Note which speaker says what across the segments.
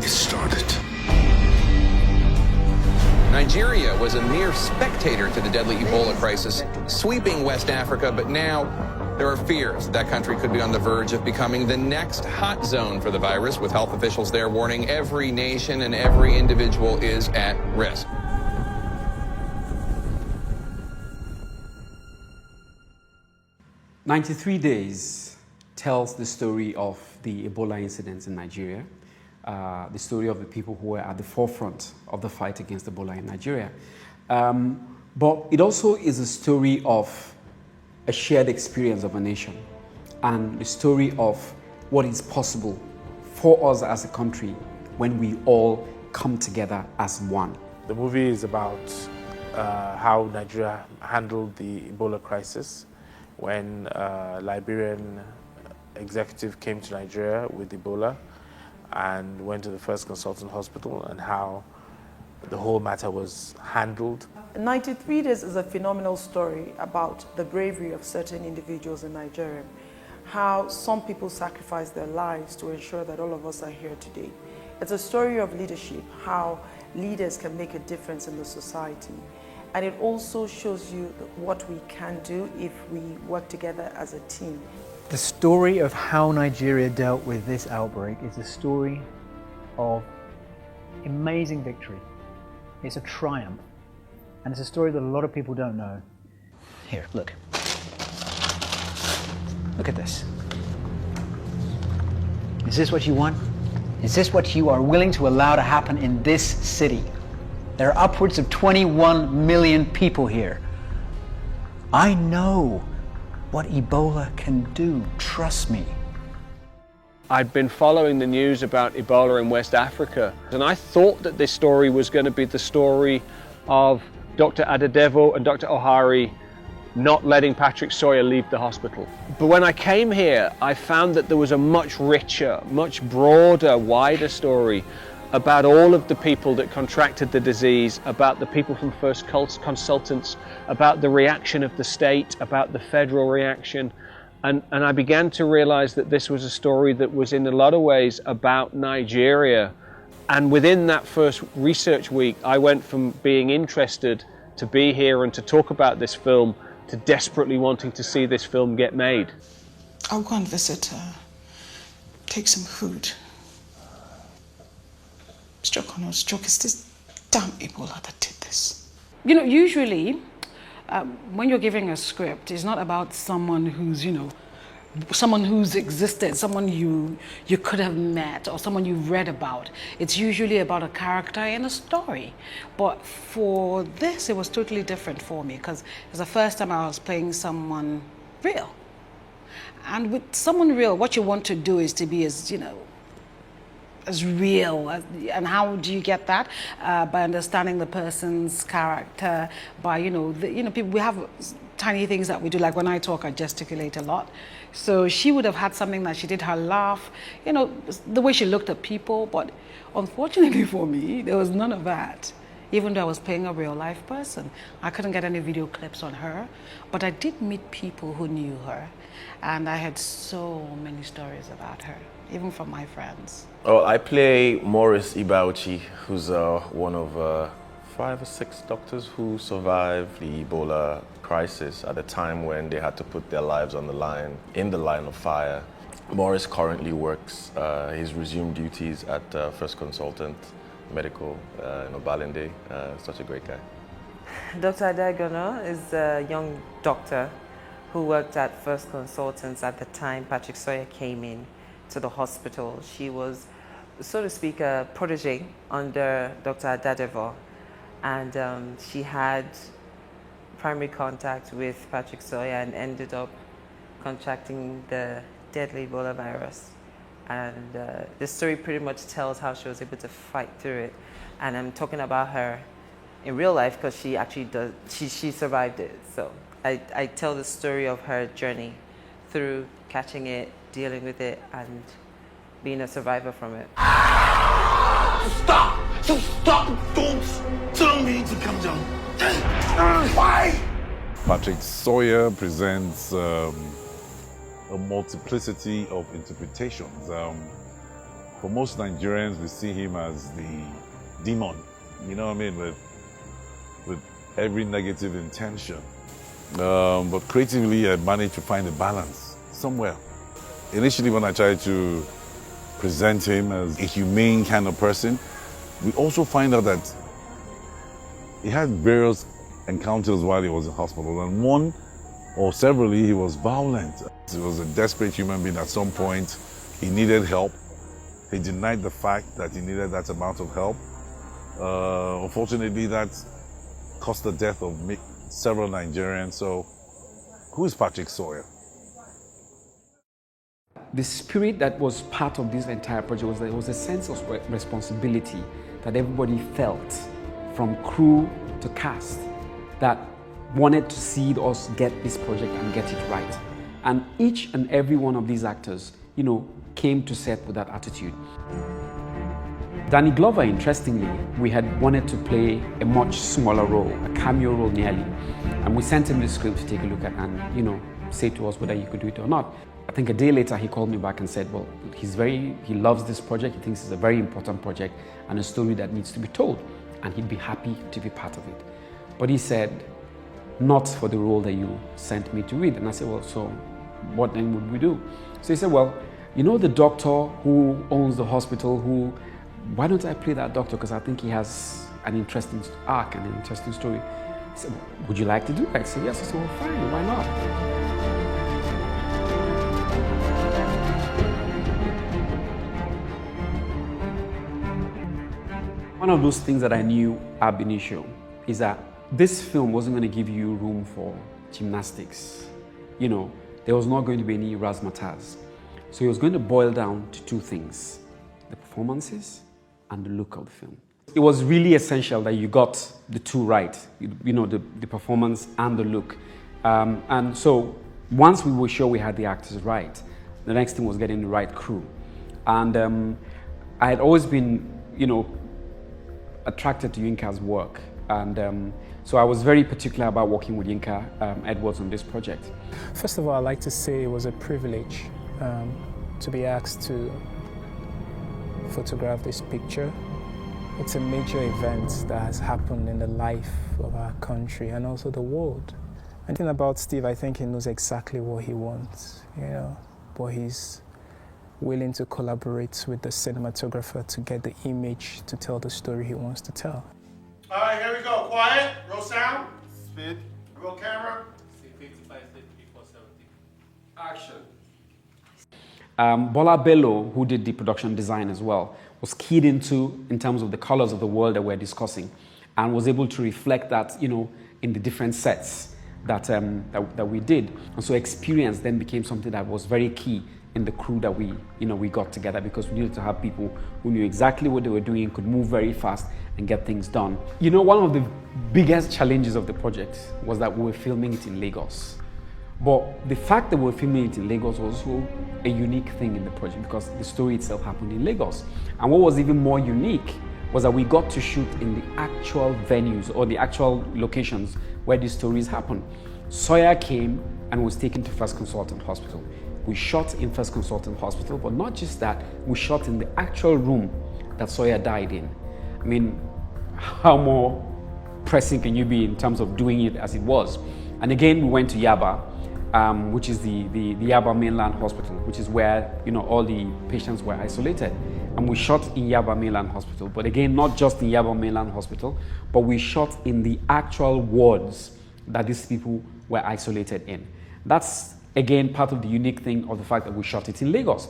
Speaker 1: is started.
Speaker 2: Nigeria was a mere spectator to the deadly Ebola crisis sweeping West Africa, but now there are fears that country could be on the verge of becoming the next hot zone for the virus, with health officials there warning every nation and every individual is at risk.
Speaker 3: "93 Days" tells the story of the Ebola incidents in Nigeria, the story of the people who were at the forefront of the fight against Ebola in Nigeria. But it also is a story of a shared experience of a nation and the story of what is possible for us as a country when we all come together as one.
Speaker 4: The movie is about how Nigeria handled the Ebola crisis when a Liberian executive came to Nigeria with Ebola and went to the First Consultant Hospital, and how the whole matter was handled.
Speaker 5: 93 Days is a phenomenal story about the bravery of certain individuals in Nigeria, how some people sacrifice their lives to ensure that all of us are here today. It's a story of leadership, how leaders can make a difference in the society. And it also shows you what we can do if we work together as a team.
Speaker 6: The story of how Nigeria dealt with this outbreak is a story of amazing victory. It's a triumph. And it's a story that a lot of people don't know. Here, look. Look at this. Is this what you want? Is this what you are willing to allow to happen in this city? There are upwards of 21 million people here. I know what Ebola can do, trust me.
Speaker 7: I'd been following the news about Ebola in West Africa, and I thought that this story was going to be the story of Dr. Adadevo and Dr. Ohari not letting Patrick Sawyer leave the hospital. But when I came here, I found that there was a much richer, much broader, wider story about all of the people that contracted the disease, about the people from First Consultants, about the reaction of the state, about the federal reaction. And I began to realize that this was a story that was in a lot of ways about Nigeria. And within that first research week, I went from being interested to be here and to talk about this film to desperately wanting to see this film get made.
Speaker 8: I'll go and visit her, take some food. Stroke or no stroke, it's this damn Ebola that did this.
Speaker 9: You know, usually when you're giving a script, it's not about someone who's, someone who's existed, someone you could have met or someone you've read about. It's usually about a character in a story. But for this, it was totally different for me because it was the first time I was playing someone real. And with someone real, what you want to do is to be as real. And how do you get that? By understanding the person's character, by, people, we have tiny things that we do, like when I talk, I gesticulate a lot. So she would have had something that she did, her laugh, the way she looked at people. But unfortunately for me, there was none of that. Even though I was playing a real life person, I couldn't get any video clips on her. But I did meet people who knew her. And I had so many stories about her, even from my friends.
Speaker 10: Well, I play Morris Ibauchi, who's one of 5 or 6 doctors who survived the Ebola crisis at a time when they had to put their lives on the line, in the line of fire. Morris currently works, he's resumed duties at First Consultant Medical in Obalende. Such a great guy.
Speaker 11: Dr. Adagono is a young doctor who worked at First Consultants at the time Patrick Sawyer came in to the hospital. She was, so to speak, a protege under Dr. Adadevo, and she had primary contact with Patrick Sawyer and ended up contracting the deadly Ebola virus. And the story pretty much tells how she was able to fight through it. And I'm talking about her in real life because she actually she survived it. So I tell the story of her journey through catching it, dealing with it, and being a survivor from it.
Speaker 1: Stop! So stop! Don't tell me to come down. Why?
Speaker 12: Patrick Sawyer presents a multiplicity of interpretations. For most Nigerians, we see him as the demon, you know what I mean, with every negative intention. But creatively, I managed to find a balance somewhere. Initially, when I tried to present him as a humane kind of person, we also find out that he had various encounters while he was in hospital, and one or severally he was violent. He was a desperate human being. At some point, he needed help. He denied the fact that he needed that amount of help. Unfortunately, that cost the death of several Nigerians. So, who is Patrick Sawyer?
Speaker 3: The spirit that was part of this entire project was that there was a sense of responsibility that everybody felt, from crew to cast, that wanted to see us get this project and get it right. And each and every one of these actors, you know, came to set with that attitude. Danny Glover, interestingly, we had wanted to play a much smaller role, a cameo role nearly. And we sent him the script to take a look at and, you know, say to us whether he could do it or not. I think a day later he called me back and said, well, he loves this project, he thinks it's a very important project and a story that needs to be told, and he'd be happy to be part of it. But he said, not for the role that you sent me to read. And I said, well, so what then would we do? So he said, well, you know the doctor who owns the hospital, why don't I play that doctor? Because I think he has an interesting arc and an interesting story. He said, well, would you like to do that? I said, yes. I said, well, fine, why not? One of those things that I knew ab initio is that this film wasn't going to give you room for gymnastics. You know, there was not going to be any razzmatazz. So it was going to boil down to two things: the performances and the look of the film. It was really essential that you got the two right, you know, the performance and the look. And so once we were sure we had the actors right, the next thing was getting the right crew. And I had always been, you know, attracted to Yinka's work. And so I was very particular about working with Yinka Edwards on this project.
Speaker 13: First of all, I'd like to say it was a privilege to be asked to photograph this picture. It's a major event that has happened in the life of our country and also the world. And the thing about Steve, I think he knows exactly what he wants, you know, but he's willing to collaborate with the cinematographer to get the image to tell the story he wants to tell.
Speaker 1: All right, here we go. Quiet. Roll sound. Speed. Roll camera.
Speaker 14: C55, 470.
Speaker 1: Action.
Speaker 3: Bola Bello, who did the production design as well, was keyed into in terms of the colors of the world that we're discussing, and was able to reflect that, you know, in the different sets that we did. And so experience then became something that was very key in the crew that we got together, because we needed to have people who knew exactly what they were doing, could move very fast and get things done. You know, one of the biggest challenges of the project was that we were filming it in Lagos. But the fact that we were filming it in Lagos was also a unique thing in the project, because the story itself happened in Lagos. And what was even more unique was that we got to shoot in the actual venues or the actual locations where these stories happen. Sawyer came and was taken to First Consultant Hospital. We shot in First Consultant Hospital, but not just that, we shot in the actual room that Sawyer died in. I mean, how more pressing can you be in terms of doing it as it was? And again, we went to Yaba, which is the Yaba Mainland Hospital, which is where, you know, all the patients were isolated. And we shot in Yaba Mainland Hospital, but again, not just in Yaba Mainland Hospital, but we shot in the actual wards that these people were isolated in. That's, again, part of the unique thing of the fact that we shot it in Lagos.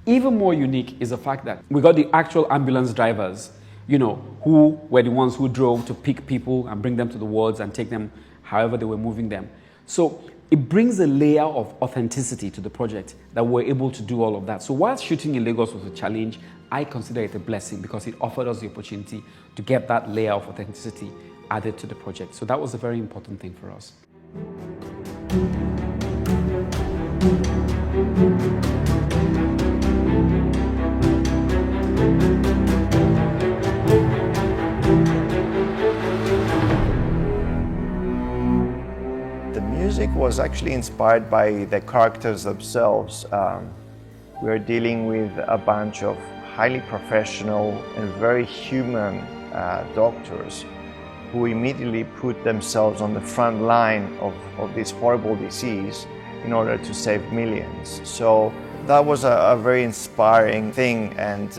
Speaker 3: Even more unique is the fact that we got the actual ambulance drivers, you know, who were the ones who drove to pick people and bring them to the wards and take them however they were moving them. So it brings a layer of authenticity to the project that we're able to do all of that. So while shooting in Lagos was a challenge, I consider it a blessing because it offered us the opportunity to get that layer of authenticity added to the project. So that was a very important thing for us.
Speaker 15: The music was actually inspired by the characters themselves. We are dealing with a bunch of highly professional and very human doctors who immediately put themselves on the front line of this horrible disease in order to save millions. So that was a very inspiring thing, and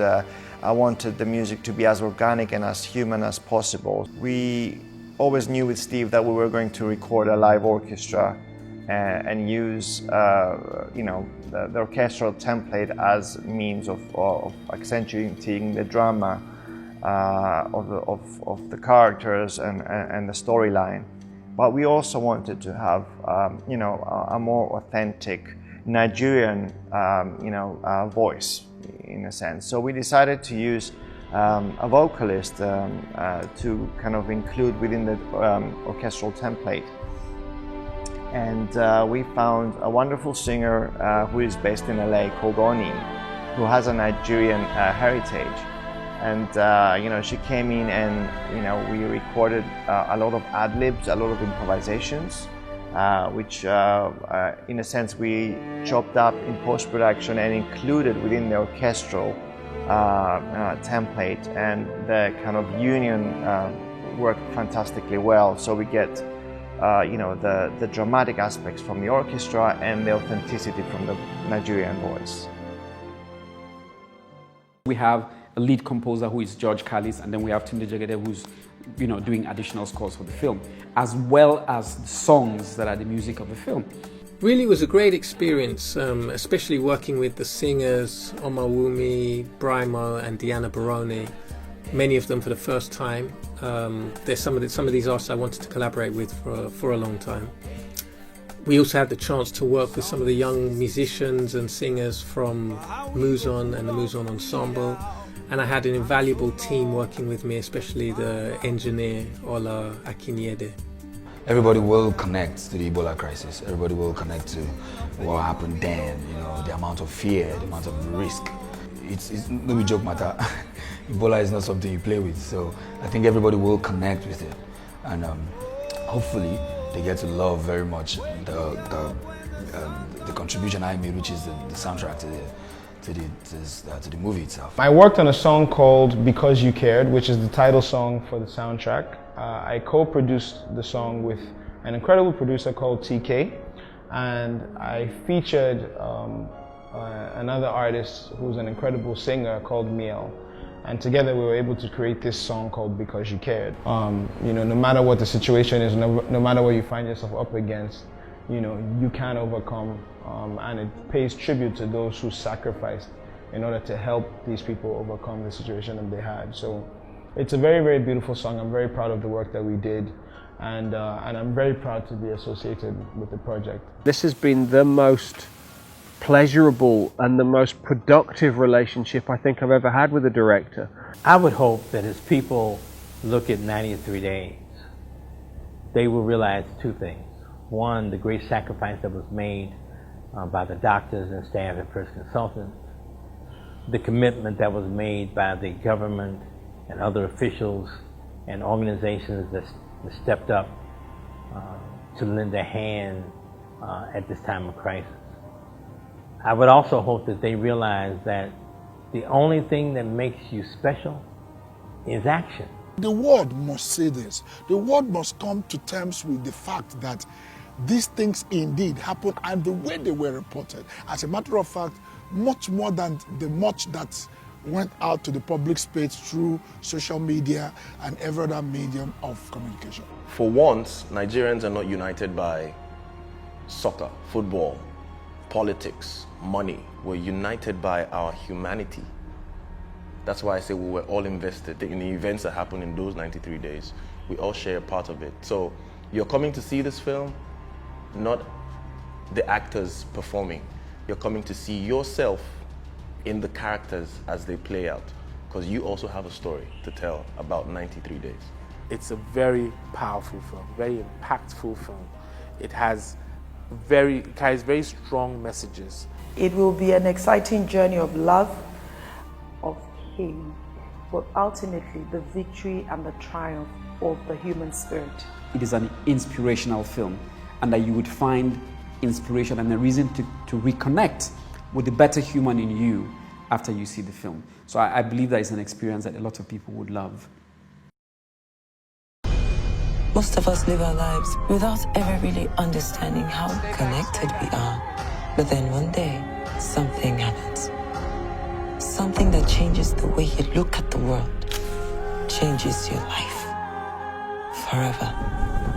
Speaker 15: I wanted the music to be as organic and as human as possible. We always knew with Steve that we were going to record a live orchestra and use the orchestral template as means of accentuating the drama of the characters and the storyline. But we also wanted to have a more authentic Nigerian voice, in a sense. So we decided to use a vocalist to kind of include within the orchestral template. And we found a wonderful singer who is based in LA called Oni, who has a Nigerian heritage. And she came in and we recorded a lot of ad-libs, a lot of improvisations, which in a sense we chopped up in post-production and included within the orchestral template, and the kind of union worked fantastically well. So we get the dramatic aspects from the orchestra and the authenticity from the Nigerian voice.
Speaker 3: We have a lead composer who is George Callis, and then we have Tunde Jegede who's doing additional scores for the film, as well as the songs that are the music of the film.
Speaker 16: Really was a great experience, especially working with the singers Omawumi, Brimo and Diana Baroni, many of them for the first time. There's some of these artists I wanted to collaborate with for a long time. We also had the chance to work with some of the young musicians and singers from Muzon and the Muzon Ensemble, and I had an invaluable team working with me, especially the engineer Ola Akinyede.
Speaker 17: Everybody will connect to the Ebola crisis. Everybody will connect to what happened then, the amount of fear, the amount of risk. It's no joke matter. Ebola is not something you play with, so I think everybody will connect with it. And hopefully they get to love very much the contribution I made, which is the soundtrack to the movie itself.
Speaker 18: I worked on a song called Because You Cared, which is the title song for the soundtrack. I co-produced the song with an incredible producer called TK, and I featured another artist who's an incredible singer called Miel. And together we were able to create this song called Because You Cared. No matter what the situation is, no matter what you find yourself up against, you can overcome, and it pays tribute to those who sacrificed in order to help these people overcome the situation that they had. So it's a very, very beautiful song. I'm very proud of the work that we did, and I'm very proud to be associated with the project.
Speaker 7: This has been the most pleasurable and the most productive relationship I think I've ever had with a director.
Speaker 19: I would hope that as people look at 93 Days, they will realize two things. One, the great sacrifice that was made by the doctors and staff and first consultants, the commitment that was made by the government and other officials and organizations that stepped up to lend a hand at this time of crisis. I would also hope that they realize that the only thing that makes you special is action.
Speaker 20: The world must say this. The world must come to terms with the fact that these things indeed happened and the way they were reported. As a matter of fact, much more than the much that went out to the public space through social media and every other medium of communication.
Speaker 10: For once, Nigerians are not united by soccer, football, politics, money. We're united by our humanity. That's why I say we were all invested in the events that happened in those 93 days. We all share a part of it. So you're coming to see this film, not the actors performing. You're coming to see yourself in the characters as they play out, because you also have a story to tell about 93 days.
Speaker 4: It's a very powerful film, very impactful film. It carries very strong messages.
Speaker 5: It will be an exciting journey of love, of pain, but ultimately the victory and the triumph of the human spirit.
Speaker 3: It is an inspirational film, and that you would find inspiration and a reason to reconnect with the better human in you after you see the film. So I believe that is an experience that a lot of people would love.
Speaker 21: Most of us live our lives without ever really understanding how connected we are. But then one day, something happens. Something that changes the way you look at the world, changes your life forever.